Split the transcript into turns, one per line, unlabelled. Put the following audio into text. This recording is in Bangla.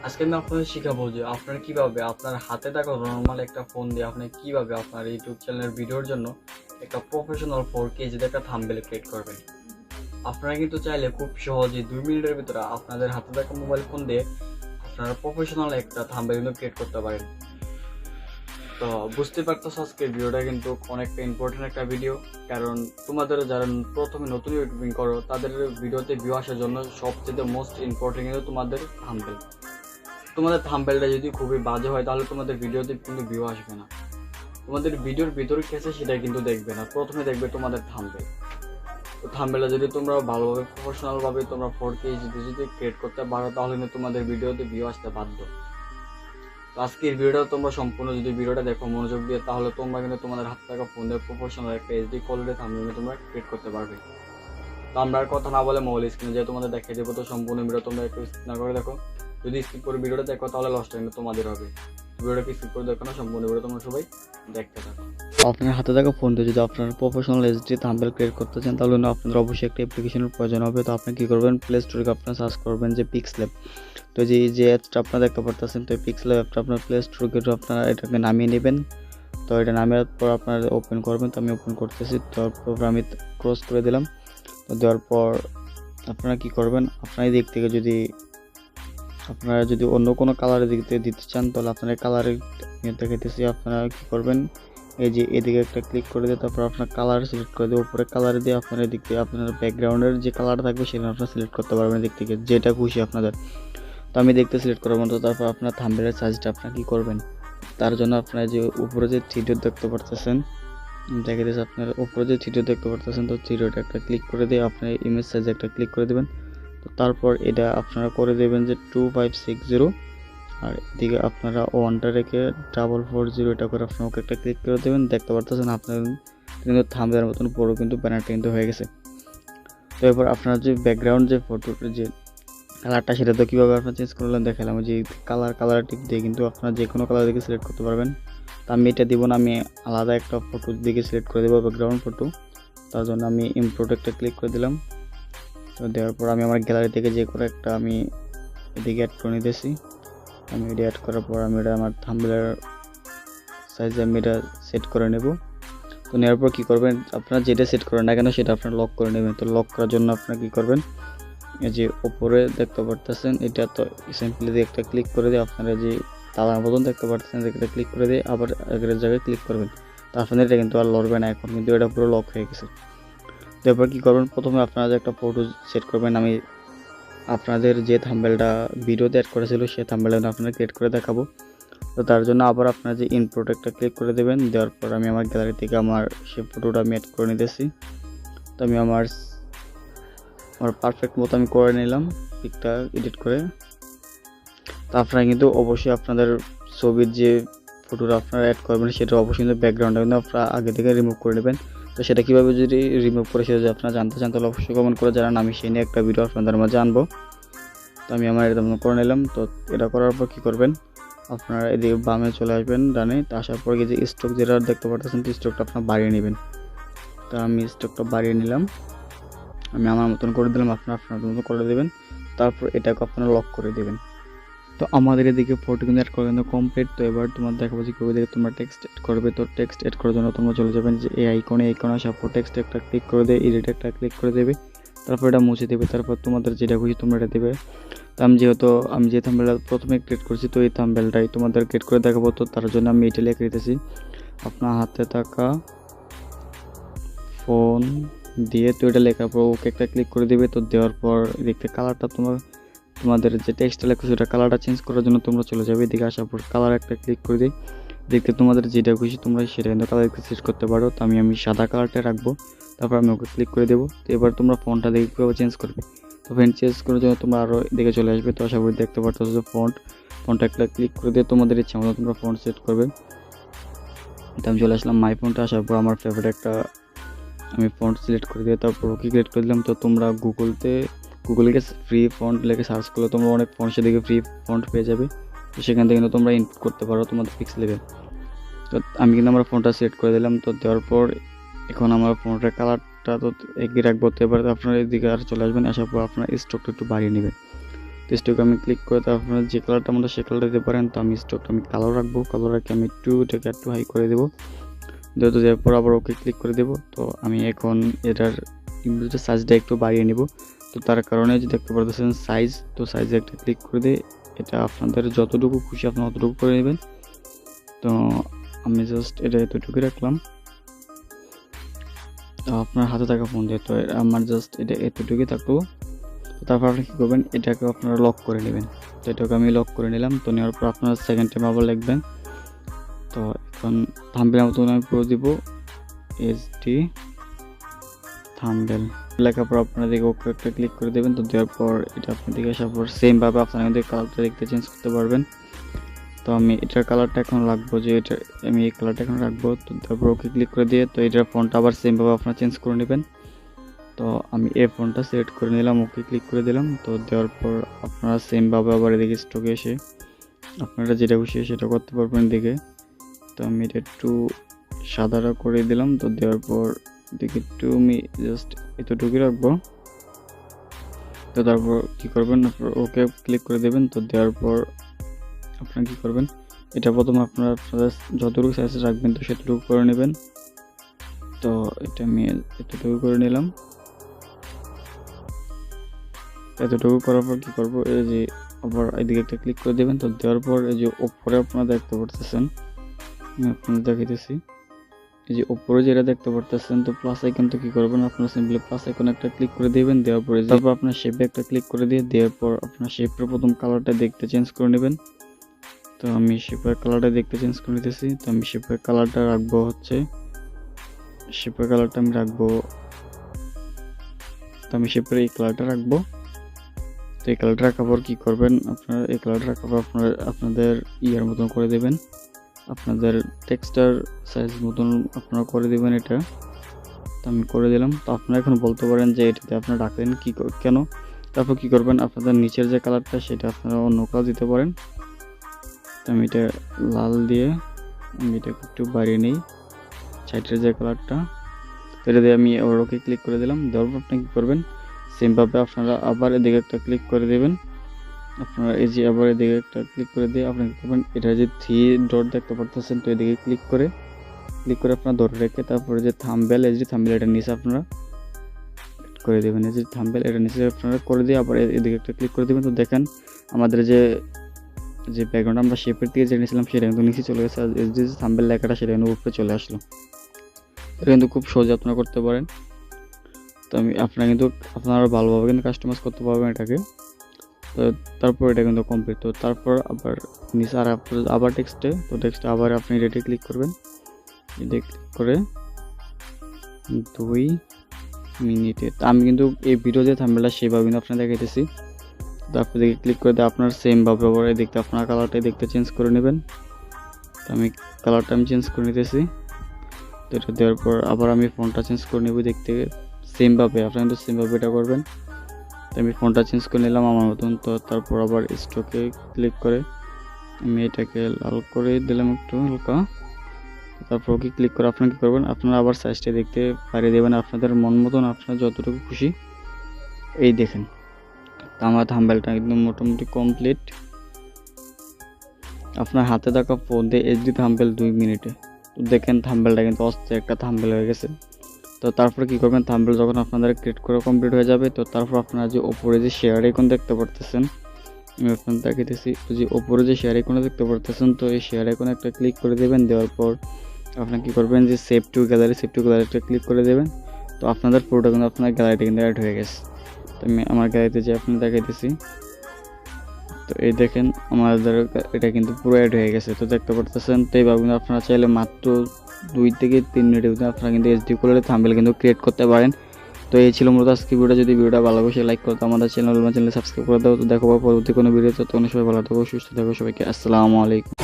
আজকে আমি আপনাদের শিখাবো যে আপনারা কিভাবে আপনার হাতে থাকা নর্মাল একটা ফোন দিয়ে আপনি কিভাবে আপনার ইউটিউব চ্যানেলের ভিডিওর জন্য একটা প্রফেশনাল 4K একটা থাম্বনেল ক্রিয়েট করবেন। আপনারা কিন্তু চাইলে খুব সহজে 2 মিনিটের ভিতরে আপনাদের হাতে থাকা মোবাইল ফোন দিয়ে আপনারা প্রফেশনাল একটা থাম্বনেল কিন্তু ক্রিয়েট করতে পারেন। তো বুঝতে পারতেছ আজকের ভিডিওটা কিন্তু অনেকটা ইম্পর্টেন্ট একটা ভিডিও, কারণ তোমাদের যারা প্রথমে নতুন ইউটিউবিং করো তাদের ভিডিওতে ভিউ আসার জন্য সবচেয়ে মোস্ট ইম্পর্টেন্ট কিন্তু তোমাদের থাম্বনেল। তোমাদের থাম্বনেলটা যদি খুবই বাজে হয় তাহলে তোমাদের ভিডিওতে কিন্তু ভিউ আসবে না, তোমাদের ভিডিওর ভিতরে কেসে সেটা কিন্তু দেখবে না, প্রথমে দেখবে তোমাদের থাম্বনেল। তো থাম্বনেলটা যদি তোমরা ভালোভাবে প্রফেশনালভাবে তোমরা 4K যদি ক্রিয়েট করতে পারো তাহলে কিন্তু তোমাদের ভিডিওতে ভিউ আসতে বাধ্য। তো আজকের ভিডিওটা তোমরা সম্পূর্ণ যদি ভিডিওটা দেখো মনোযোগ দিয়ে তাহলে তোমরা কিন্তু তোমাদের হাতে থাকা ফোন দিয়ে প্রফেশনাল একটা এইচডি কোয়ালিটি থাম্বনেল তোমরা ক্রিয়েট করতে পারবে। তো আমরা আর কথা না বলে মোবাইল স্ক্রিনে যে তোমাদের দেখিয়ে দেবো, তো সম্পূর্ণ ভিডিও তোমরা একটু স্কিপ না করে দেখো। যদি স্কিপ করে ভিডিওটা দেখো তাহলে লস টাইম তোমাদের হবে। ভিডিওটাকে স্কিপ করে দেখো না, সম্পূর্ণ ভিডিও তোমরা সবাই দেখতে থাকো। আপনার হাতে থাকা ফোন দিয়ে যদি আপনার প্রফেশনাল এইচডি থাম্বনেল ক্রিয়েট করতে চান তাহলে আপনাদের অবশ্যই একটা অ্যাপ্লিকেশনের প্রয়োজন হবে। তো আপনি কী করবেন, প্লে স্টোরে আপনার সার্চ করবেন যে পিক্সল্যাব। তো যে অ্যাপটা আপনারা দেখতে পারতেছেন, তো এই পিক্সল্যাব অ্যাপটা আপনার প্লে স্টোরে গিয়ে আপনারা এটাকে নামিয়ে নেবেন। তো এটা নামিয়ে পর আপনারা ওপেন করবেন। তো আমি ওপেন করতেছি, তারপর আমি ক্রস করে দিলাম। তো দেওয়ার পর আপনারা কী করবেন, আপনার এই দিক থেকে আপনারা যদি অন্য কোনো কালারের দিক থেকে দিতে চান তাহলে আপনারা কালারের দেখাইতেছি। আপনারা কী করবেন, এই যে এদিকে একটা ক্লিক করে দিয়ে তারপর আপনার কালার সিলেক্ট করে দিয়ে উপরে কালার দিয়ে আপনার এদিক থেকে আপনার ব্যাকগ্রাউন্ডের যে কালার থাকবে সেটা আপনারা সিলেক্ট করতে পারবেন এদিক থেকে, যেটা খুশি আপনাদের। তো আমি দেখতে সিলেক্ট করবো। তো তারপর আপনার থাম্বনেলের সাইজটা আপনারা কী করবেন, তার জন্য আপনারা যে উপরে যে থ্রিডট দেখতে পারতেছেন, দেখে দিয়েছে আপনার উপরে যে থ্রিডট দেখতে পারতেছেন, তো থ্রিডট একটা ক্লিক করে দিয়ে আপনার ইমেজ সাইজে একটা ক্লিক করে দেবেন। তো তারপর এটা আপনারা করে দেবেন যে 2560, আর এদিকে আপনারা 1টা রেখে 440 এটা করে আপনারা ওকে একটা ক্লিক করে দেবেন। দেখতে পারতেছেন আপনার কিন্তু থাম্বনেলের মতন পুরো কিন্তু ব্যানারটা কিন্তু হয়ে গেছে। তো এবার আপনার যে ব্যাকগ্রাউন্ড যে ফটোটা যে কালারটা সেটা তো কীভাবে আপনারা চেঞ্জ করলেন দেখালাম, যে কালার টিপ দিয়ে কিন্তু আপনারা যে কোনো কালার দিকে সিলেক্ট করতে পারবেন। তো আমি এটা দিব না, আমি আলাদা একটা ফটো দিকে সিলেক্ট করে দেবো ব্যাকগ্রাউন্ড ফটো। তার জন্য আমি ইম্পোর্ট একটা ক্লিক করে দিলাম। তো দেওয়ার পর আমি আমার গ্যালারি থেকে যে করে একটা আমি এদিকে অ্যাড করে নিতেছি। আমি এটা অ্যাড করার পর আমি এটা আমার থাম্বনেলের সাইজে আমি এটা সেট করে নেব। তো নেওয়ার পর কী করবেন, আপনারা যেটা সেট করেন না কেন সেটা আপনারা লক করে নেবেন। তো লক করার জন্য আপনারা কী করবেন, এই যে ওপরে দেখতে পারতেছেন এটা তো সিম্পলি দিয়ে একটা ক্লিক করে দিয়ে আপনারা যে তালার মতন দেখতে পারতেছেন এটা ক্লিক করে দিয়ে আবার আগের জায়গায় ক্লিক করবেন। তো আপনাদের এটা কিন্তু আর লড়বে না, এখন কিন্তু এটা পুরো লক হয়ে গেছে। তো এরপর কী করবেন, প্রথমে আপনারা যে একটা ফটো সেট করবেন। আমি আপনাদের যে থাম্বনেলটা ভিডিওতে অ্যাড করেছিল সেই থাম্বনেলটা আপনারা ক্রিয়েট করে দেখাবো। তো তার জন্য আবার আপনারা যে ইনপুট একটা ক্লিক করে দেবেন। দেওয়ার পর আমি আমার গ্যালারি থেকে আমার সেই ফটোটা আমি অ্যাড করে নিতেছি। তো আমি আমার পারফেক্ট মতো আমি করে নিলাম পিকটা এডিট করে। তো আপনারা কিন্তু অবশ্যই আপনাদের ছবির যে ফটোটা আপনারা অ্যাড করবেন সেটা অবশ্যই কিন্তু ব্যাকগ্রাউন্ডটা কিন্তু আপনারা আগে থেকে রিমুভ করে নেবেন। তো সেটা কীভাবে যদি রিমুভ করে সেটা যদি আপনারা জানতে চান তাহলে অবশ্যই কমেন্ট করে জানান, আমি সেই নিয়ে একটা ভিডিও আপনাদের মাঝে আনবো। তো আমি আমার এটা করে নিলাম। তো এটা করার পর কী করবেন, আপনারা এদিকে বামে চলে আসবেন ডানে। তো আসার পর যে স্ট্রোক যেটা দেখতে পাচ্ছেন স্ট্রোকটা আপনারা বাড়িয়ে নেবেন। তো আমি স্ট্রোকটা বাড়িয়ে নিলাম, আমি আমার মতন করে দিলাম, আপনার মতন করে দেবেন। তারপর এটাকে আপনারা লক করে দেবেন। তো আমাদের এদিকে ফটো কিন্তু অ্যাড করা কিন্তু কমপ্লিট। তো এবার তোমার দেখাবো যে কীভাবে দেখে তোমরা টেক্সট অ্যাড করবে। তো টেক্সট অ্যাড করার জন্য তোমরা চলে যাবেন যে এই আইকনে আসার পর টেক্সট একটা ক্লিক করে দেবে, এডিট একটা ক্লিক করে দেবে, তারপর এটা মুছে দেবে। তারপর তোমাদের যেটা খুশি তোমরা এটা দেবে। তো আমি যে থাম্বনেলটা প্রথমে ক্রিয়েট করছি তো এই থাম্বনেলটাই তোমাদের ক্রিয়েট করে দেখাবো। তো তার জন্য আমি এটা লিখে দিতেছি, আপনার হাতে থাকা ফোন দিয়ে। তো এটা লেখার পর ওকে একটা ক্লিক করে দেবে। তো দেওয়ার পর দেখতে কালারটা তোমাদের যে টেক্সটটা লেখা সেটা কালারটা চেঞ্জ করার জন্য তোমরা চলে যাবে। এদিকে আসার পর কালার একটা ক্লিক করে দিই, দেখতে তোমাদের যেটা খুশি তোমরা সেটা কিন্তু কালার সিলেক্ট করতে পারো। তো আমি সাদা কালারটা রাখবো, তারপর আমি ওকে ক্লিক করে দেবো। তো এবার তোমরা ফন্টটা দেখে কীভাবে চেঞ্জ করবে। তো ফন্ট চেঞ্জ করার জন্য তোমরা আরও দেখে চলে আসবে। তো আশা করি দেখতে পারতো যে ফন্টটা একটা ক্লিক করে দিয়ে তোমাদের ইচ্ছা মতো তোমরা ফন্ট সেট করবে। তো আমি চলে আসলাম মাই ফন্টে। আসার পর আমার ফেভারিট একটা আমি ফন্ট সিলেক্ট করে দিয়ে তারপর ওকে ক্রিয়েট করে দিলাম। তো তোমরা গুগলে ফ্রি ফন্ট লেগে সার্চ করলে তোমরা অনেক ফন্ট সেদিকে ফ্রি ফন্ট পেয়ে যাবে। তো সেখান থেকে কিন্তু তোমরা ইনপুট করতে পারো তোমাদের পিক্সেলে। তো আমি কিন্তু আমার ফোনটা সেট করে দিলাম। তো দেওয়ার পর এখন আমার ফোনটার কালারটা তো একই রাখবো। তো এবার আপনারা এদিকে আর চলে আসবেন, আসার পর আপনার স্ট্রোকটা একটু বাড়িয়ে নেবেন। তো স্টক আমি ক্লিক করে তো আপনারা যে কালারটা মতো সে কালারটা দিতে পারেন। তো আমি স্টকটা আমি কালো রাখবো, কালো রাখে আমি এটাকে একটু হাই করে দেবো, যেহেতু যাওয়ার পর আবার ওকে ক্লিক করে দেবো। তো আমি এখন এটার ইমেজের সাইজটা একটু বাড়িয়ে নেব। তো তার কারণে যে দেখতে পারতেছেন সাইজ, তো সাইজে একটা ক্লিক করে দিয়ে এটা আপনাদের যতটুকু খুশি আপনারা ততটুকু করে নেবেন। তো আমি জাস্ট এটা এতটুকুই রাখলাম। তো আপনার হাতে থাকা ফোন দিয়ে তো আমার জাস্ট এটা এতটুকুই থাকলো। তো তারপর আপনি কী করবেন, এটাকে আপনারা লক করে নেবেন। তো এটাকে আমি লক করে নিলাম। তো নেওয়ার পর আপনারা সেকেন্ড টাইম আবার লিখবেন। তো এখন থাম্বনেলের মতন আমি পুরো দিব এইচডি থাম্বনেল লেখার পর আপনারা দেখে ওকে একটা ক্লিক করে দেবেন। তো দেওয়ার পর এটা আপনি দেখে আসার পর সেমভাবে আপনারা কিন্তু কালারটা দেখতে চেঞ্জ করতে পারবেন। তো আমি এটার কালারটা এখন রাখবো, যে এটা আমি এই কালারটা এখন রাখবো। তো তারপর ওকে ক্লিক করে দিয়ে তো এটার ফন্টটা আবার সেমভাবে আপনারা চেঞ্জ করে নেবেন। তো আমি এই ফন্টটা সিলেক্ট করে নিলাম, ওকে ক্লিক করে দিলাম। তো দেওয়ার পর আপনারা সেমভাবে আবার এদিকে স্টকে এসে আপনারা যেটা খুশি সেটা করতে পারবেন এদিকে। তো আমি এটা একটু সাদাটা করে দিলাম। তো দেওয়ার পর দেখি একটু আমি জাস্ট এতটুকুই রাখবো। তো তারপর কী করবেন, ওকে ক্লিক করে দেবেন। তো দেওয়ার পর আপনারা কী করবেন, এটা প্রথমে আপনারা আপনাদের যতটুকু সাইজে রাখবেন তো সেতটুকু করে নেবেন। তো এটা আমি এতটুকু করে নিলাম। এতটুকু করার পর কী করবো, এই যে আবার এদিকে একটা ক্লিক করে দেবেন। তো দেওয়ার পর এই যে ওপরে আপনারা দেখতে পারতেছেন, আমি আপনাদের দেখাইতেছি, এই যে উপরে যেটা দেখতে পারতেছেন তো প্লাস আইকন, তো কি করবেন আপনারা সিম্পলি প্লাস আইকনে একটা ক্লিক করে দিবেন। দেওয়ার পরে তারপর আপনার শেপে একটা ক্লিক করে দিয়ে দেওয়ার পর আপনার শেপের প্রথম কালারটা দেখতে চেঞ্জ করে নেবেন। তো আমি শেপের কালারটা দেখতে চেঞ্জ করে নিতেছি। তো আমি শেপের কালারটা রাখবো হচ্ছে শেপের কালারটা আমি রাখবো তো আমি শেপের এই কালারটা রাখবো। তো এই কালারটা রাখার পর কী করবেন, আপনারা এই কালারটা রাখার পর আপনারা আপনাদের ইয়ার মতন করে দেবেন, আপনাদের টেক্সটার সাইজ মতন আপনারা করে দেবেন এটা। তো আমি করে দিলাম। তো আপনারা এখন বলতে পারেন যে এটাতে আপনারা রাখলেন কি কেন। তারপর কি করবেন, আপনাদের নিচের যে কালারটা সেটা আপনারা অন্য কালার দিতে পারেন। তো আমি এটা লাল দিয়ে আমি এটাকে একটু বাড়িয়ে নিই সাইডের যে কালারটা। তো এটা দিয়ে আমি ওকে ক্লিক করে দিলাম। দেওয়ার পর আপনি কী করবেন, সেমভাবে আপনারা আবার এদিকে একটা ক্লিক করে দেবেন। আপনারা এই যে আবার এদিকে একটা ক্লিক করে দিয়ে আপনি কী করবেন, এটা যে 3 ডট দেখতে পারতেছেন তো এদিকে ক্লিক করে আপনারা ধরে রেখে তারপরে যে থাম্বনেল, এই যে থাম্বনেল এটা নিচে আপনারা করে দেবেন, এই যে থাম্বনেল এটা নিচে আপনারা করে দিয়ে আবার এদিকে একটা ক্লিক করে দেবেন। তো দেখেন আমাদের যে ব্যাকগ্রাউন্ড আমরা শেপের দিকে যে নিয়েছিলাম সেটা কিন্তু নিচে চলে গেছে, আর এই যে থাম্বনেল লেখাটা সেটা কিন্তু উপরে চলে আসলো। এটা কিন্তু খুব সহজে আপনারা করতে পারেন। তো আমি আপনারা কিন্তু আপনারা ভালোভাবে কিন্তু কাস্টমাইজ করতে পারবেন এটাকে। তো তারপর এটা কিন্তু কমপ্লিট। তো তারপর আবার নিচে আর আবার টেক্সটে, তো টেক্সটে আবার আপনি রেটে ক্লিক করবেন, এটা ক্লিক করে 2 মিনিটে। তো আমি কিন্তু এই ভিডিও যে থাম্বনেলটা সেভাবে কিন্তু আপনার দেখাইতেছি। তো আপনি দেখে ক্লিক করে দিয়ে আপনার সেমভাবে আবার দেখতে আপনার কালারটাই দেখতে চেঞ্জ করে নেবেন। তো আমি কালারটা চেঞ্জ করে নিতেছি। তো এটা দেওয়ার পর আবার আমি ফোনটা চেঞ্জ করে নেব দেখতে সেমভাবে, আপনারা কিন্তু সেমভাবে এটা করবেন। তো আমি ফোনটা চেঞ্জ করে নিলাম আমার মতন। তো তারপর আবার স্টকে ক্লিক করে আমি এটাকে লাল করে দিলাম একটু হালকা। তারপর ওকে ক্লিক করে আপনারা কী করবেন, আপনারা আবার সাইজটা দেখতে পারিয়ে দেবেন আপনাদের মন মতন, আপনারা যতটুকু খুশি। এই দেখেন তো আমার থাম্বনেলটা একদম মোটামুটি কমপ্লিট। আপনার হাতে থাকা ফোন দিয়ে এইচডি থাম্বনেল 2 মিনিটে। তো দেখেন থাম্বনেলটা কিন্তু অস্থির একটা থাম্বনেল হয়ে গেছে। তো তারপরে কী করবেন, থাম্বনেল যখন আপনাদের ক্রিয়েট করা কমপ্লিট হয়ে যাবে তো তারপর আপনারা যে ওপরে যে শেয়ার আইকন দেখতে পারতেছেন, আমি আপনাদের দেখাইতেছি, যে ওপরে যে শেয়ার আইকনে দেখতে পারতেছেন তো এই শেয়ার আইকনে একটা ক্লিক করে দেবেন। দেওয়ার পর আপনারা কী করবেন, যে সেভ টু গ্যালারিটা ক্লিক করে দেবেন। তো আপনাদের পুরোটা কিন্তু আপনার গ্যালারিটা কিন্তু অ্যাড হয়ে গেছে। তো আমি আমার গ্যালারিতে যে আপনাদের দেখাইতেছি, তো এই দেখেন আমাদের এটা কিন্তু পুরো অ্যাড হয়ে গেছে। তো দেখতে পারতেছেন। তো এইভাবে কিন্তু আপনারা চাইলে মাত্র 2 থেকে 3 মিনিটের ভিতরে আপনারা কিন্তু এইচডি কোয়ালিটি থাম্বনেল কিন্তু ক্রিয়েট করতে পারেন। তো এই ছিল মূলত আজকে ভিডিওটা। যদি ভিডিওটা ভালো লাগে লাইক করতে আমাদের চ্যানেল সাবস্ক্রাইব করে দাও। তো দেখো পরবর্তী কোনো ভিডিও, ততক্ষণ সবাই ভালো থাকো, সুস্থ থাকো, সবাইকে আসসালামু আলাইকুম।